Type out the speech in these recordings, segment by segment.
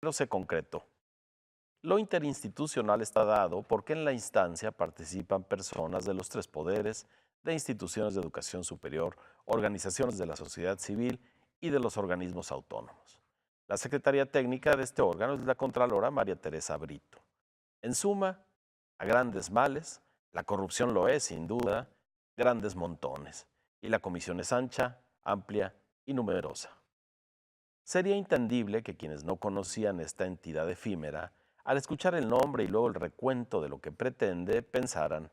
pero se concretó. Lo interinstitucional está dado porque en la instancia participan personas de los tres poderes, de instituciones de educación superior, organizaciones de la sociedad civil y de los organismos autónomos. La Secretaría Técnica de este órgano es la Contralora María Teresa Brito. En suma, a grandes males, la corrupción lo es, sin duda, grandes montones, y la comisión es ancha, amplia y numerosa. Sería entendible que quienes no conocían esta entidad efímera, al escuchar el nombre y luego el recuento de lo que pretende, pensaran,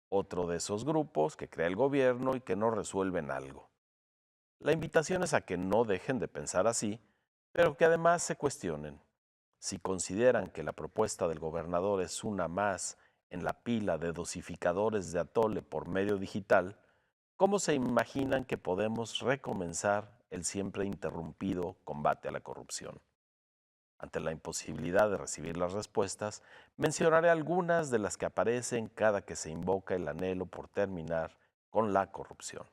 otro de esos grupos que crea el gobierno y que no resuelven algo. La invitación es a que no dejen de pensar así, pero que además se cuestionen. Si consideran que la propuesta del gobernador es una más en la pila de dosificadores de atole por medio digital, ¿cómo se imaginan que podemos recomenzar el siempre interrumpido combate a la corrupción? Ante la imposibilidad de recibir las respuestas, mencionaré algunas de las que aparecen cada que se invoca el anhelo por terminar con la corrupción.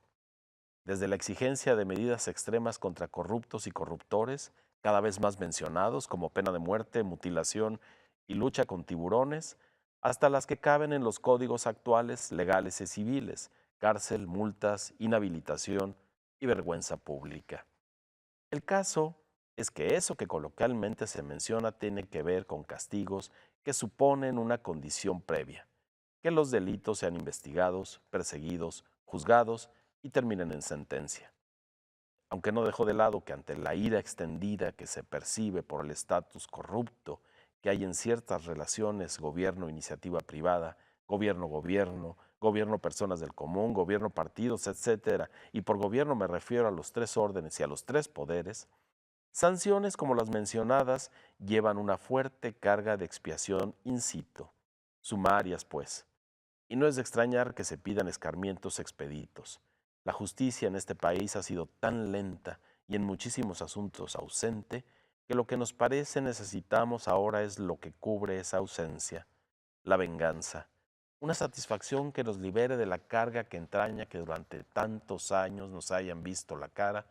Desde la exigencia de medidas extremas contra corruptos y corruptores, cada vez más mencionados como pena de muerte, mutilación y lucha con tiburones, hasta las que caben en los códigos actuales legales y civiles, cárcel, multas, inhabilitación y vergüenza pública. El caso es que eso que coloquialmente se menciona tiene que ver con castigos que suponen una condición previa, que los delitos sean investigados, perseguidos, juzgados y terminen en sentencia. Aunque no dejo de lado que ante la ira extendida que se percibe por el estatus corrupto que hay en ciertas relaciones gobierno-iniciativa privada, gobierno-gobierno, gobierno-personas del común, gobierno-partidos, etcétera, y por gobierno me refiero a los tres órdenes y a los tres poderes, sanciones como las mencionadas llevan una fuerte carga de expiación in situ, sumarias pues, y no es de extrañar que se pidan escarmientos expeditos. La justicia en este país ha sido tan lenta y en muchísimos asuntos ausente que lo que nos parece necesitamos ahora es lo que cubre esa ausencia, la venganza. Una satisfacción que nos libere de la carga que entraña que durante tantos años nos hayan visto la cara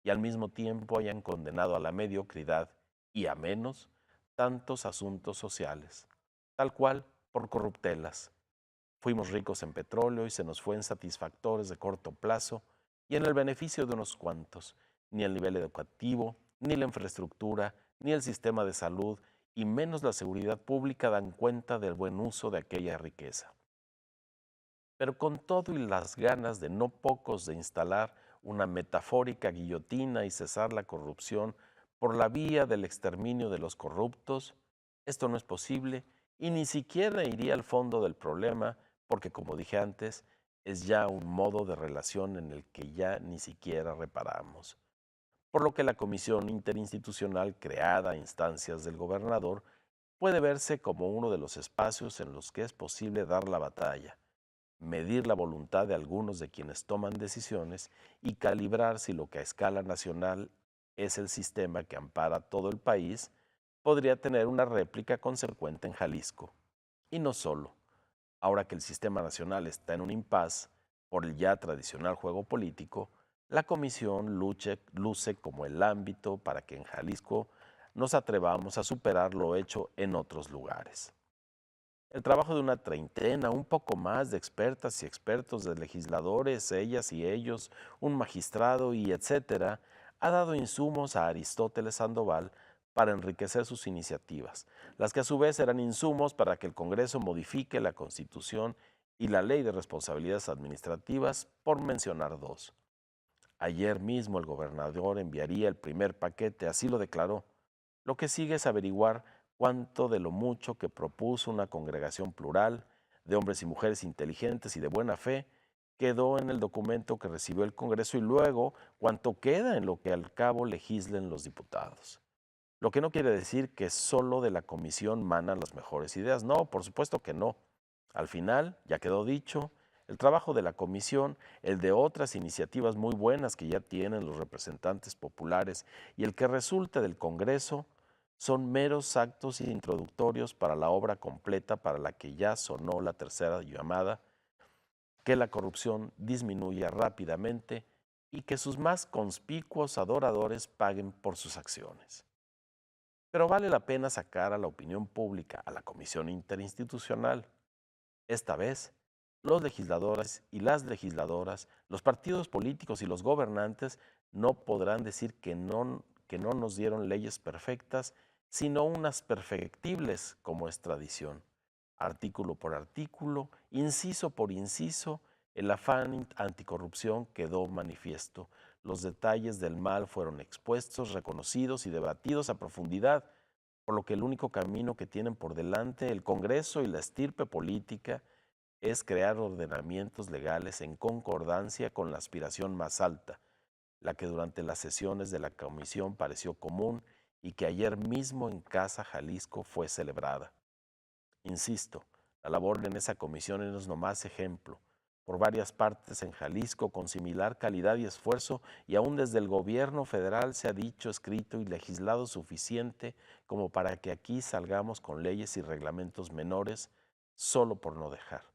y al mismo tiempo hayan condenado a la mediocridad y a menos tantos asuntos sociales, tal cual por corruptelas. Fuimos ricos en petróleo y se nos fue en satisfactores de corto plazo y en el beneficio de unos cuantos. Ni el nivel educativo, ni la infraestructura, ni el sistema de salud y menos la seguridad pública dan cuenta del buen uso de aquella riqueza. Pero con todo y las ganas de no pocos de instalar una metafórica guillotina y cesar la corrupción por la vía del exterminio de los corruptos, esto no es posible y ni siquiera iría al fondo del problema porque, como dije antes, es ya un modo de relación en el que ya ni siquiera reparamos. Por lo que la comisión interinstitucional creada a instancias del gobernador puede verse como uno de los espacios en los que es posible dar la batalla, medir la voluntad de algunos de quienes toman decisiones y calibrar si lo que a escala nacional es el sistema que ampara todo el país, podría tener una réplica consecuente en Jalisco. Y no solo. Ahora que el sistema nacional está en un impas por el ya tradicional juego político, la comisión luce como el ámbito para que en Jalisco nos atrevamos a superar lo hecho en otros lugares. El trabajo de una treintena, un poco más de expertas y expertos, de legisladores, ellas y ellos, un magistrado y etcétera, ha dado insumos a Aristóteles Sandoval para enriquecer sus iniciativas, las que a su vez serán insumos para que el Congreso modifique la Constitución y la Ley de Responsabilidades Administrativas, por mencionar dos. Ayer mismo el gobernador enviaría el primer paquete, así lo declaró. Lo que sigue es averiguar cuánto de lo mucho que propuso una congregación plural, de hombres y mujeres inteligentes y de buena fe, quedó en el documento que recibió el Congreso y luego cuánto queda en lo que al cabo legislen los diputados. Lo que no quiere decir que solo de la comisión manan las mejores ideas. No, por supuesto que no. Al final, ya quedó dicho, el trabajo de la comisión, el de otras iniciativas muy buenas que ya tienen los representantes populares y el que resulta del Congreso, son meros actos introductorios para la obra completa para la que ya sonó la tercera llamada, que la corrupción disminuya rápidamente y que sus más conspicuos adoradores paguen por sus acciones. pero vale la pena sacar a la opinión pública, a la Comisión Interinstitucional. Esta vez, los legisladores y las legisladoras, los partidos políticos y los gobernantes no podrán decir que no nos dieron leyes perfectas, sino unas perfectibles como es tradición. Artículo por artículo, inciso por inciso, el afán anticorrupción quedó manifiesto. Los detalles del mal fueron expuestos, reconocidos y debatidos a profundidad, por lo que el único camino que tienen por delante el Congreso y la estirpe política es crear ordenamientos legales en concordancia con la aspiración más alta, la que durante las sesiones de la comisión pareció común y que ayer mismo en Casa Jalisco fue celebrada. Insisto, la labor en esa comisión es nomás ejemplo. Por varias partes en Jalisco, con similar calidad y esfuerzo, y aún desde el gobierno federal se ha dicho, escrito y legislado suficiente como para que aquí salgamos con leyes y reglamentos menores, solo por no dejar.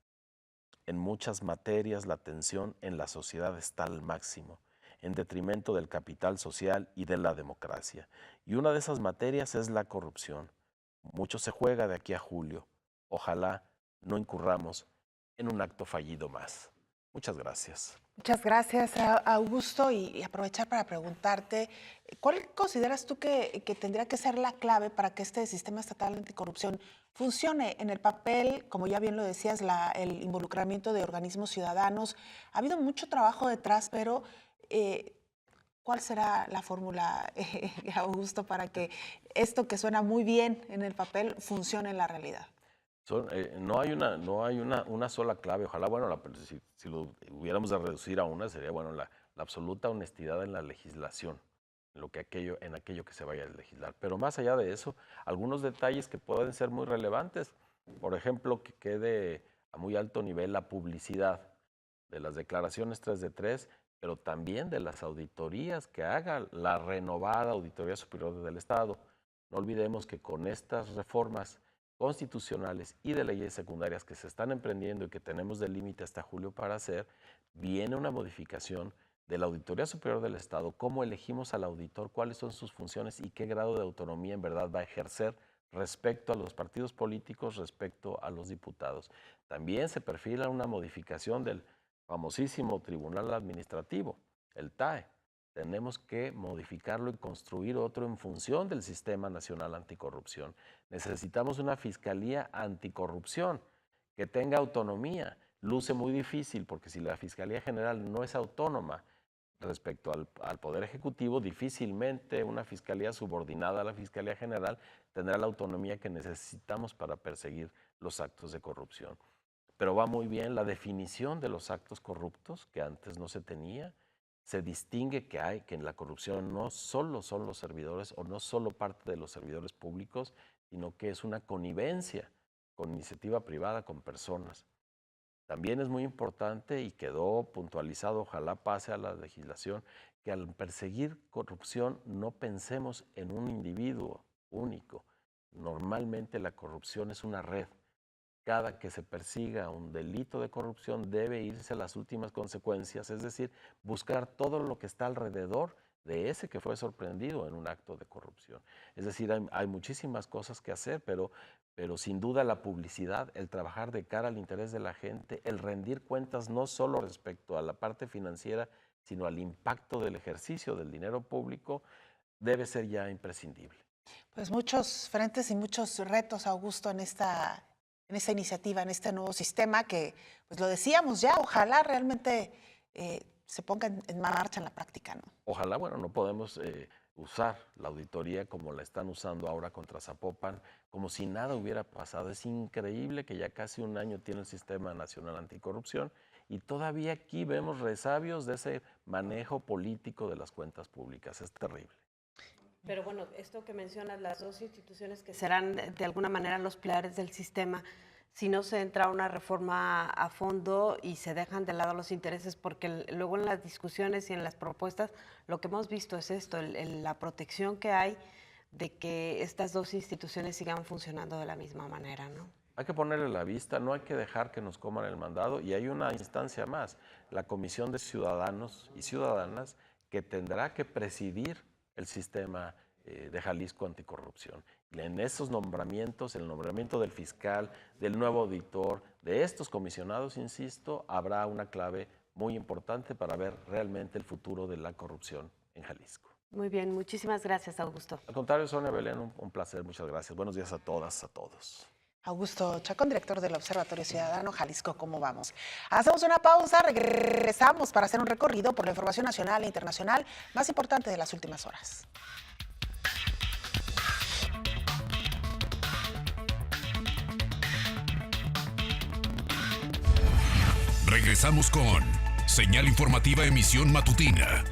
En muchas materias la tensión en la sociedad está al máximo, en detrimento del capital social y de la democracia. Y una de esas materias es la corrupción. Mucho se juega de aquí a julio. Ojalá no incurramos en un acto fallido más. Muchas gracias. Muchas gracias, Augusto, y aprovechar para preguntarte, ¿cuál consideras tú que tendría que ser la clave para que este sistema estatal anticorrupción funcione? En el papel, como ya bien lo decías, el involucramiento de organismos ciudadanos, ha habido mucho trabajo detrás, pero ¿cuál será la fórmula, Augusto, para que esto que suena muy bien en el papel funcione en la realidad? No hay una sola clave. Ojalá, bueno, si lo hubiéramos de reducir a una, sería, bueno, la absoluta honestidad en la legislación, en aquello que se vaya a legislar. Pero más allá de eso, algunos detalles que pueden ser muy relevantes. Por ejemplo, que quede a muy alto nivel la publicidad de las declaraciones 3 de 3, pero también de las auditorías que haga la renovada Auditoría Superior del Estado. No olvidemos que con estas reformas constitucionales y de leyes secundarias que se están emprendiendo y que tenemos de límite hasta julio para hacer, viene una modificación de la Auditoría Superior del Estado, cómo elegimos al auditor, cuáles son sus funciones y qué grado de autonomía en verdad va a ejercer respecto a los partidos políticos, respecto a los diputados. También se perfila una modificación del famosísimo Tribunal Administrativo, el TAE. Tenemos que modificarlo y construir otro en función del Sistema Nacional Anticorrupción. Necesitamos una Fiscalía Anticorrupción que tenga autonomía. Luce muy difícil porque si la Fiscalía General no es autónoma respecto al Poder Ejecutivo, difícilmente una Fiscalía subordinada a la Fiscalía General tendrá la autonomía que necesitamos para perseguir los actos de corrupción. Pero va muy bien la definición de los actos corruptos, que antes no se tenía. Se distingue que en la corrupción no solo son los servidores o no solo parte de los servidores públicos, sino que es una connivencia con iniciativa privada, con personas. También es muy importante y quedó puntualizado, ojalá pase a la legislación, que al perseguir corrupción no pensemos en un individuo único. Normalmente la corrupción es una red. Cada que se persiga un delito de corrupción debe irse a las últimas consecuencias, es decir, buscar todo lo que está alrededor de ese que fue sorprendido en un acto de corrupción. Es decir, hay muchísimas cosas que hacer, pero sin duda la publicidad, el trabajar de cara al interés de la gente, el rendir cuentas no solo respecto a la parte financiera, sino al impacto del ejercicio del dinero público, debe ser ya imprescindible. Pues muchos frentes y muchos retos, Augusto, en esta iniciativa, en este nuevo sistema que, pues lo decíamos ya, ojalá realmente se ponga en marcha en la práctica, ¿no? Ojalá, bueno, no podemos usar la auditoría como la están usando ahora contra Zapopan, como si nada hubiera pasado. Es increíble que ya casi un año tiene el Sistema Nacional Anticorrupción y todavía aquí vemos resabios de ese manejo político de las cuentas públicas. Es terrible. Pero bueno, esto que mencionas, las dos instituciones que serán de alguna manera los pilares del sistema, si no se entra a una reforma a fondo y se dejan de lado los intereses, porque luego en las discusiones y en las propuestas lo que hemos visto es esto, la protección que hay de que estas dos instituciones sigan funcionando de la misma manera, ¿no? Hay que ponerle la vista, no hay que dejar que nos coman el mandado y hay una instancia más, la Comisión de Ciudadanos y Ciudadanas que tendrá que presidir el sistema de Jalisco Anticorrupción. En esos nombramientos, el nombramiento del fiscal, del nuevo auditor, de estos comisionados, insisto, habrá una clave muy importante para ver realmente el futuro de la corrupción en Jalisco. Muy bien, muchísimas gracias, Augusto. Al contrario, Sonia Belén, un placer, muchas gracias. Buenos días a todas, a todos. Augusto Chacón, director del Observatorio Ciudadano Jalisco, ¿cómo vamos? Hacemos una pausa, regresamos para hacer un recorrido por la información nacional e internacional más importante de las últimas horas. Regresamos con Señal Informativa Emisión Matutina.